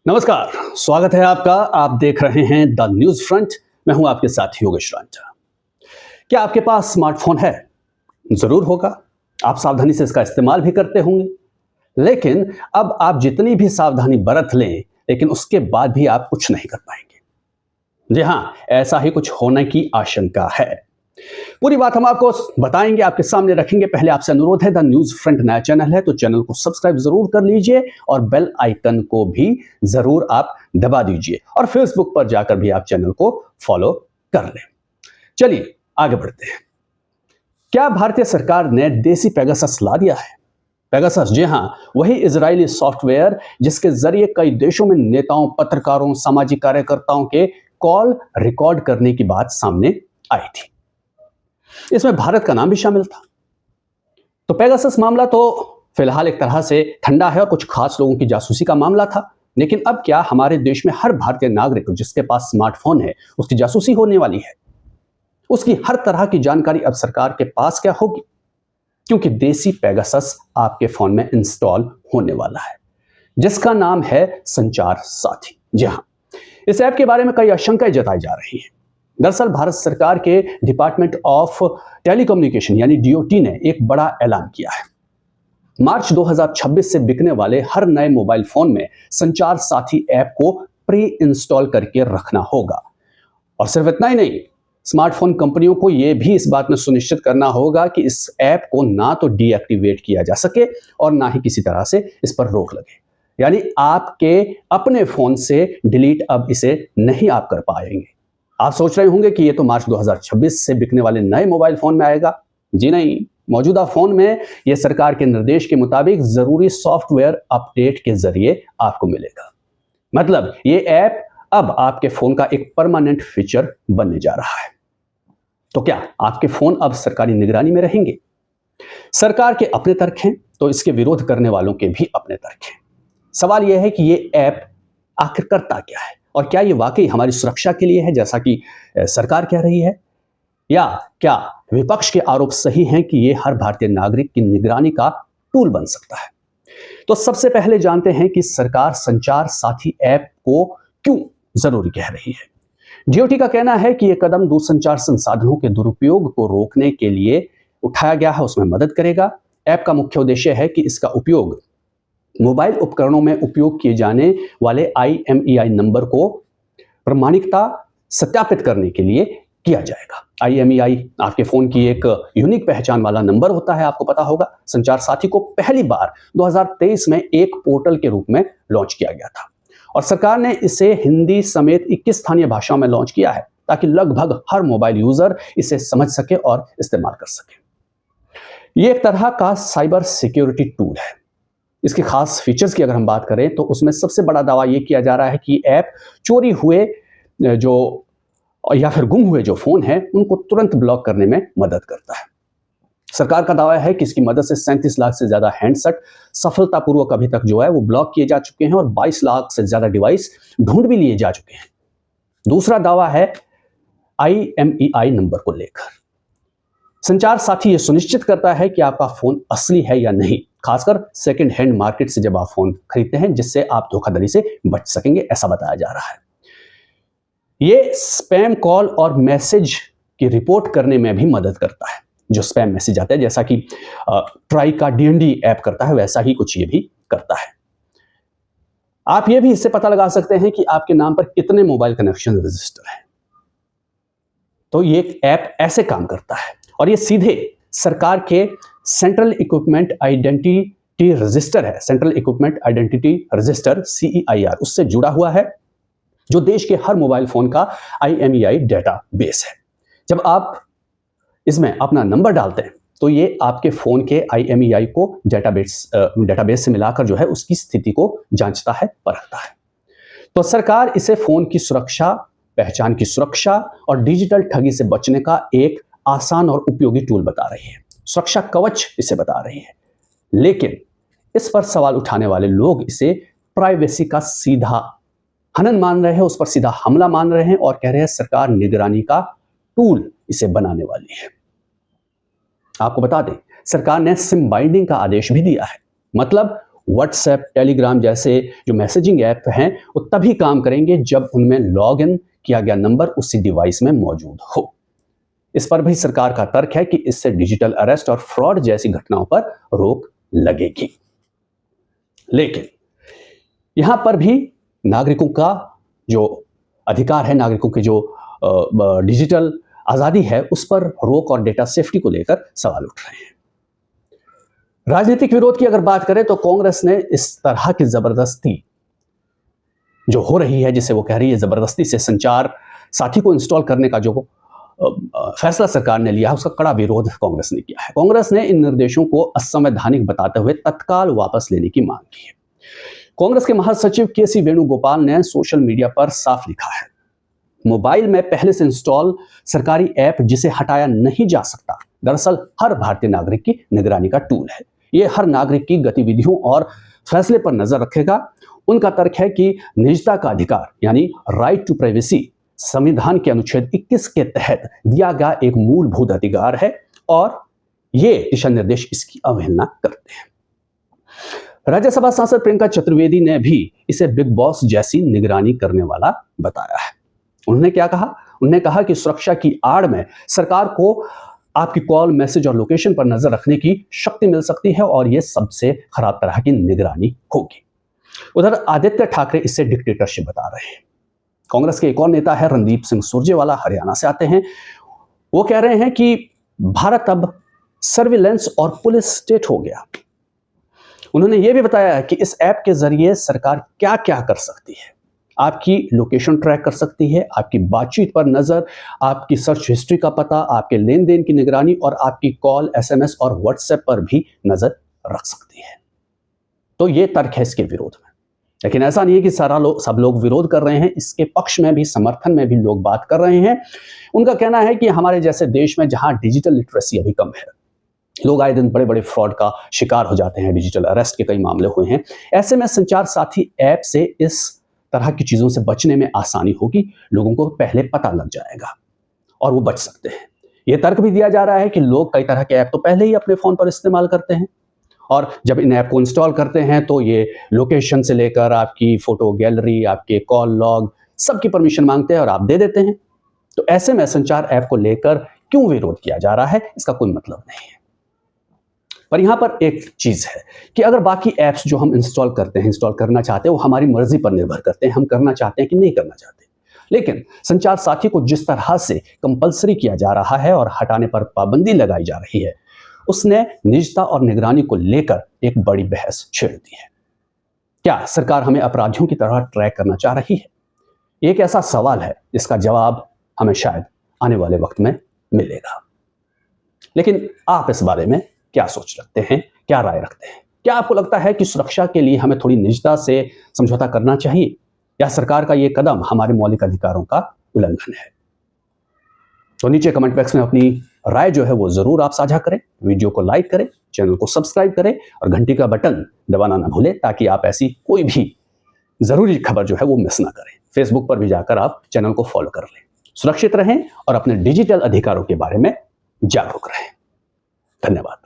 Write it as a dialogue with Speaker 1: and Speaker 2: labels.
Speaker 1: नमस्कार, स्वागत है आपका। आप देख रहे हैं द न्यूज फ्रंट। मैं हूं आपके साथ योगेश रांझा। क्या आपके पास स्मार्टफोन है? जरूर होगा। आप सावधानी से इसका इस्तेमाल भी करते होंगे। लेकिन अब आप जितनी भी सावधानी बरत लें, लेकिन उसके बाद भी आप कुछ नहीं कर पाएंगे। जी हां, ऐसा ही कुछ होने की आशंका है। पूरी बात हम आपको बताएंगे, आपके सामने रखेंगे। पहले आपसे अनुरोध है, द न्यूज फ्रंट नया चैनल है तो चैनल को सब्सक्राइब जरूर कर लीजिए और बेल आइकन को भी जरूर आप दबा दीजिए और फेसबुक पर जाकर भी आप चैनल को फॉलो कर लें। चलिए आगे बढ़ते हैं। क्या भारतीय सरकार ने देसी पेगासस ला दिया है? पेगासस, जी हां, वही इजरायली सॉफ्टवेयर जिसके जरिए कई देशों में नेताओं, पत्रकारों, सामाजिक कार्यकर्ताओं के कॉल रिकॉर्ड करने की बात सामने आई थी। इसमें भारत का नाम भी शामिल था। तो पेगासस मामला तो फिलहाल एक तरह से ठंडा है और कुछ खास लोगों की जासूसी का मामला था। लेकिन अब क्या हमारे देश में हर भारतीय नागरिक जिसके पास स्मार्टफोन है उसकी जासूसी होने वाली है? उसकी हर तरह की जानकारी अब सरकार के पास क्या होगी? क्योंकि देसी पेगासस आपके फोन में इंस्टॉल होने वाला है, जिसका नाम है संचार साथी। जी हां, इस ऐप के बारे में कई आशंकाएं जताई जा रही हैं। दरअसल भारत सरकार के डिपार्टमेंट ऑफ टेलीकम्युनिकेशन यानी डीओटी ने एक बड़ा ऐलान किया है। मार्च 2026 से बिकने वाले हर नए मोबाइल फोन में संचार साथी ऐप को प्री इंस्टॉल करके रखना होगा। और सिर्फ इतना ही नहीं, स्मार्टफोन कंपनियों को यह भी इस बात में सुनिश्चित करना होगा कि इस ऐप को ना तो डीएक्टिवेट किया जा सके और ना ही किसी तरह से इस पर रोक लगे। यानी आपके अपने फोन से डिलीट अब इसे नहीं आप कर पाएंगे। आप सोच रहे होंगे कि ये तो मार्च 2026 से बिकने वाले नए मोबाइल फोन में आएगा। जी नहीं, मौजूदा फोन में यह सरकार के निर्देश के मुताबिक जरूरी सॉफ्टवेयर अपडेट के जरिए आपको मिलेगा। मतलब ये ऐप अब आपके फोन का एक परमानेंट फीचर बनने जा रहा है। तो क्या आपके फोन अब सरकारी निगरानी में रहेंगे? सरकार के अपने तर्क हैं तो इसके विरोध करने वालों के भी अपने तर्क हैं। सवाल यह है कि ये ऐप आखिर करता क्या है और क्या ये वाकई हमारी सुरक्षा के लिए है जैसा कि सरकार कह रही है, या क्या विपक्ष के आरोप सही हैं कि ये हर भारतीय नागरिक की निगरानी का टूल बन सकता है? तो सबसे पहले जानते हैं कि सरकार संचार साथी ऐप को क्यों जरूरी कह रही है। डीओटी का कहना है कि यह कदम दूरसंचार संसाधनों के दुरुपयोग को रोकने के लिए उठाया गया है, उसमें मदद करेगा। ऐप का मुख्य उद्देश्य है कि इसका उपयोग मोबाइल उपकरणों में उपयोग किए जाने वाले IMEI नंबर को प्रमाणिकता सत्यापित करने के लिए किया जाएगा। IMEI आपके फोन की एक यूनिक पहचान वाला नंबर होता है, आपको पता होगा। संचार साथी को पहली बार 2023 में एक पोर्टल के रूप में लॉन्च किया गया था और सरकार ने इसे हिंदी समेत 21 स्थानीय भाषाओं में लॉन्च किया है ताकि लगभग हर मोबाइल यूजर इसे समझ सके और इस्तेमाल कर सके। यह एक तरह का साइबर सिक्योरिटी टूल है। इसके खास फीचर्स की अगर हम बात करें तो उसमें सबसे बड़ा दावा यह किया जा रहा है कि ऐप चोरी हुए जो या फिर गुम हुए जो फोन हैं उनको तुरंत ब्लॉक करने में मदद करता है। सरकार का दावा है कि इसकी मदद से 37 लाख से ज्यादा हैंडसेट सफलतापूर्वक अभी तक जो है वो ब्लॉक किए जा चुके हैं और 22 लाख से ज्यादा डिवाइस ढूंढ भी लिए जा चुके हैं। दूसरा दावा है IMEI नंबर को लेकर। संचार साथी ये सुनिश्चित करता है कि आपका फोन असली है या नहीं, खासकर सेकंड हैंड मार्केट से जब आप फोन खरीदते हैं, जिससे आप धोखाधड़ी से बच सकेंगे, ऐसा बताया जा रहा है। ये स्पैम कॉल और मैसेज की रिपोर्ट करने में भी मदद करता है। जो स्पैम मैसेज आता है, जैसा कि ट्राई का DND ऐप करता है, वैसा ही कुछ ये भी करता है। आप ये भी इससे पता लगा सकते हैं कि आपके नाम पर कितने मोबाइल कनेक्शन रजिस्टर हैं। तो ये ऐप ऐसे काम करता है और ये सीधे सरकार के सेंट्रल इक्विपमेंट आइडेंटिटी रजिस्टर है, central equipment identity register CEIR, उससे जुड़ा हुआ है, जो देश के हर मोबाइल फोन का IMEI डेटाबेस है। जब आप इसमें अपना नंबर डालते हैं तो ये आपके फोन के IMEI को डेटाबेस से मिलाकर जो है उसकी स्थिति को जांचता है, परखता है। तो सरकार इसे फोन की सुरक्षा, पहचान की सुरक्षा और डिजिटल ठगी से बचने का एक आसान और उपयोगी टूल बता रही है। सुरक्षा कवच इसे बता रही है। लेकिन इस पर सवाल उठाने वाले लोग इसे प्राइवेसी का सीधा हनन मान रहे हैं, उस पर सीधा हमला मान रहे हैं और कह रहे हैं सरकार निगरानी का टूल इसे बनाने वाली है। आपको बता दें, सरकार ने सिम बाइंडिंग का आदेश भी दिया है। मतलब व्हाट्सएप, टेलीग्राम जैसे जो मैसेजिंग ऐप हैं वो तभी काम करेंगे जब उनमें लॉगिन किया गया नंबर उसी डिवाइस में मौजूद हो। इस पर भी सरकार का तर्क है कि इससे डिजिटल अरेस्ट और फ्रॉड जैसी घटनाओं पर रोक लगेगी। लेकिन यहां पर भी नागरिकों का जो अधिकार है, नागरिकों की जो डिजिटल आजादी है, उस पर रोक और डेटा सेफ्टी को लेकर सवाल उठ रहे हैं। राजनीतिक विरोध की अगर बात करें तो कांग्रेस ने इस तरह की जबरदस्ती जो हो रही है, जिसे वो कह रही है जबरदस्ती से संचार साथी को इंस्टॉल करने का जो फैसला सरकार ने लिया है, उसका कड़ा विरोध कांग्रेस ने किया है। कांग्रेस ने इन निर्देशों को असंवैधानिक बताते हुए तत्काल वापस लेने की मांग की है। कांग्रेस के महासचिव के.सी. वेणुगोपाल ने सोशल मीडिया पर साफ लिखा है, मोबाइल में पहले से इंस्टॉल सरकारी ऐप जिसे हटाया नहीं जा सकता, दरअसल हर भारतीय नागरिक की निगरानी का टूल है। ये हर नागरिक की गतिविधियों और फैसले पर नजर रखेगा। उनका तर्क है कि निजता का अधिकार यानी राइट टू प्राइवेसी संविधान के अनुच्छेद 21 के तहत दिया गया एक मूलभूत अधिकार है और ये दिशा निर्देश इसकी अवहेलना करते हैं। राज्यसभा सांसद प्रियंका चतुर्वेदी ने भी इसे बिग बॉस जैसी निगरानी करने वाला बताया है। उन्होंने क्या कहा? उन्होंने कहा कि सुरक्षा की आड़ में सरकार को आपकी कॉल, मैसेज और लोकेशन पर नजर रखने की शक्ति मिल सकती है और यह सबसे खराब तरह की निगरानी होगी। उधर आदित्य ठाकरे इसे डिक्टेटरशिप बता रहे हैं। कांग्रेस के एक और नेता है रणदीप सिंह सुरजेवाला, हरियाणा से आते हैं। वो कह रहे हैं कि भारत अब सर्विलेंस और पुलिस स्टेट हो गया। उन्होंने ये भी बताया कि इस ऐप के जरिए सरकार क्या क्या कर सकती है। आपकी लोकेशन ट्रैक कर सकती है, आपकी बातचीत पर नजर, आपकी सर्च हिस्ट्री का पता, आपके लेन देन की निगरानी और आपकी कॉल, एसएमएस और व्हाट्सएप पर भी नजर रख सकती है। तो ये तर्क है इसके विरोध में। लेकिन ऐसा नहीं है कि सब लोग विरोध कर रहे हैं। इसके पक्ष में भी, समर्थन में भी लोग बात कर रहे हैं। उनका कहना है कि हमारे जैसे देश में जहां डिजिटल लिटरेसी अभी कम है, लोग आए दिन बड़े बड़े फ्रॉड का शिकार हो जाते हैं, डिजिटल अरेस्ट के कई मामले हुए हैं, ऐसे में संचार साथी ऐप से इस तरह की चीजों से बचने में आसानी होगी। लोगों को पहले पता लग जाएगा और वो बच सकते हैं। यह तर्क भी दिया जा रहा है कि लोग कई तरह के ऐप तो पहले ही अपने फोन पर इस्तेमाल करते हैं और जब इन ऐप को इंस्टॉल करते हैं तो ये लोकेशन से लेकर आपकी फोटो गैलरी, आपके कॉल लॉग, सबकी परमिशन मांगते हैं और आप दे देते हैं। तो ऐसे में संचार ऐप को लेकर क्यों विरोध किया जा रहा है, इसका कोई मतलब नहीं है। पर यहां पर एक चीज है कि अगर बाकी ऐप्स जो हम इंस्टॉल करते हैं, इंस्टॉल करना चाहते हैं, वो हमारी मर्जी पर निर्भर करते हैं, हम करना चाहते हैं कि नहीं करना चाहते। लेकिन संचार साथी को जिस तरह से कंपलसरी किया जा रहा है और हटाने पर पाबंदी लगाई जा रही है, उसने निजता और निगरानी को लेकर एक बड़ी बहस छेड़ दी है। क्या सरकार हमें अपराधियों की तरह ट्रैक करना चाह रही है? एक ऐसा सवाल है जिसका जवाब हमें शायद आने वाले वक्त में मिलेगा। लेकिन आप इस बारे में क्या सोच रखते हैं, क्या राय रखते हैं? क्या आपको लगता है कि सुरक्षा के लिए हमें थोड़ी निजता से समझौता करना चाहिए या सरकार का यह कदम हमारे मौलिक अधिकारों का उल्लंघन है? तो नीचे कमेंट बॉक्स में अपनी राय जो है वो जरूर आप साझा करें। वीडियो को लाइक करें, चैनल को सब्सक्राइब करें और घंटी का बटन दबाना ना भूलें ताकि आप ऐसी कोई भी जरूरी खबर जो है वो मिस ना करें। फेसबुक पर भी जाकर आप चैनल को फॉलो कर लें। सुरक्षित रहें और अपने डिजिटल अधिकारों के बारे में जागरूक रहें। धन्यवाद।